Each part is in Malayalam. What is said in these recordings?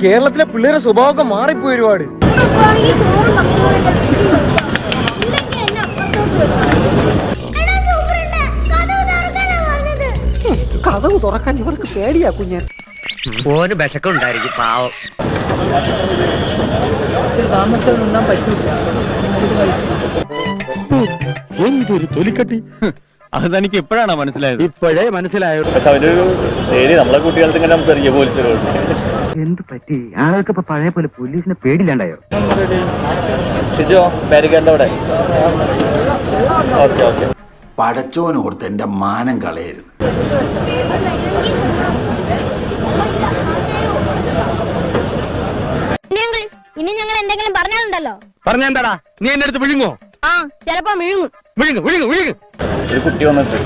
കേരളത്തിലെ പിള്ളേരുടെ സ്വഭാവമൊക്കെ മാറിപ്പോയി ഒരുപാട്. കഥവ് തുറക്കാൻ ഇവർക്ക് പേടിയാ കുഞ്ഞൻ. ഓന് വിശക്കുണ്ടായിരിക്കും പാവം. എന്തൊരു തൊലിക്കട്ടി. അത് തനിക്ക് ഇപ്പോഴാണോ മനസ്സിലായത്? ഇപ്പോഴേ മനസ്സിലായോ? പക്ഷെ അവരൊരു ശരി നമ്മളെ കുട്ടികൾക്ക് ഇങ്ങനെ സംസാരിക്കുക പോലീസുകളോട്. എന്ത് പറ്റി? ആൾക്ക് ഇപ്പൊ പഴയ പോലെ പോലീസിനെ പേടില്ലാണ്ടായോ? ഷിജോ ബാരിക്കേഡ് അവിടെ. Okay okay. പടച്ചോനോർത്ത് എന്റെ മാനം കളയരുത്. ഇനി ഞങ്ങൾ എന്തെങ്കിലും പറഞ്ഞാലുണ്ടല്ലോ. പറഞ്ഞെന്താടാ നീ എന്റെ അടുത്ത് വിഴുങ്ങോ? ആ ചിലപ്പോ വിഴുങ്ങും. ഒരു കുട്ടി വന്നിട്ട്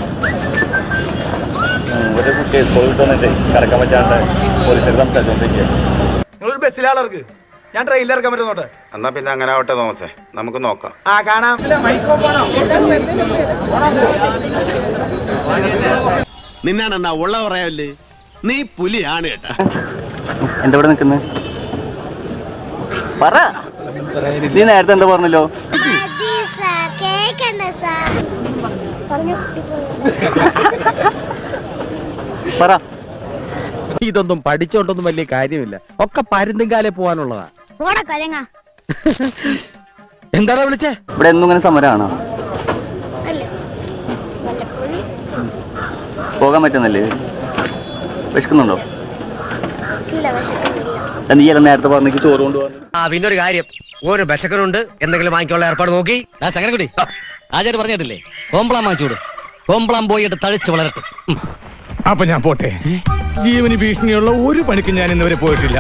ഒരു കുട്ടി സ്കൂളിൽ വന്നിട്ട് കിടക്കാൻ പറ്റാണ്ട് പോലീസുകാർ സംസാരിച്ചോണ്ടിരിക്കുക. നിങ്ങളൊരു ബസ്സിലാളർക്ക് ഞാൻ ട്രെയിനിൽ ഇറക്കാൻ പറ്റുന്നോട്ടെ. എന്നാ പിന്നെ അങ്ങനെ ആവട്ടെ തോമസേ, നമുക്ക് നോക്കാം. ആ കാണാം. നിന്നാണെന്നാ ഉള്ള പറയാല്ലേ, നീ പുലിയാണ് കേട്ടാ. എന്താ ഇവിടെ നിൽക്കുന്നത്? പറ. നീ നേരത്തെ എന്താ പറഞ്ഞല്ലോ? പറ. ഇതൊന്നും പഠിച്ചോണ്ടൊന്നും വലിയ കാര്യമില്ല. ഒക്കെ പരുന്തുംകാലേ പോവാനുള്ളതാ. എന്താടാ വിളിച്ചേ? ഇവിടെ എന്നും ഇങ്ങനെ സമരമാണോ? പോകാൻ പറ്റുന്നല്ലേ? വിശക്കുന്നുണ്ടോ? നീ എല്ലാം നേരത്തെ പറഞ്ഞേക്ക് ചോറ് കൊണ്ടുപോകാൻ. ആ പിന്നൊരു കാര്യം, ഓരോ വിശക്കനുണ്ട്, എന്തെങ്കിലും വാങ്ങിക്കാനുള്ള ഏർപ്പാട് നോക്കി. ശങ്കരൻകുട്ടി ആചാര്യ പറഞ്ഞിട്ടില്ലേ, കോമ്പളാൻ വാങ്ങിച്ചോട്. കോമ്പളാൻ പോയിട്ട് തഴിച്ച് വളരട്ടെ. അപ്പൊ ഞാൻ പോട്ടെ. ജീവന് ഭീഷണിയുള്ള ഒരു പണിക്ക് ഞാൻ ഇന്നുവരെ പോയിട്ടില്ല.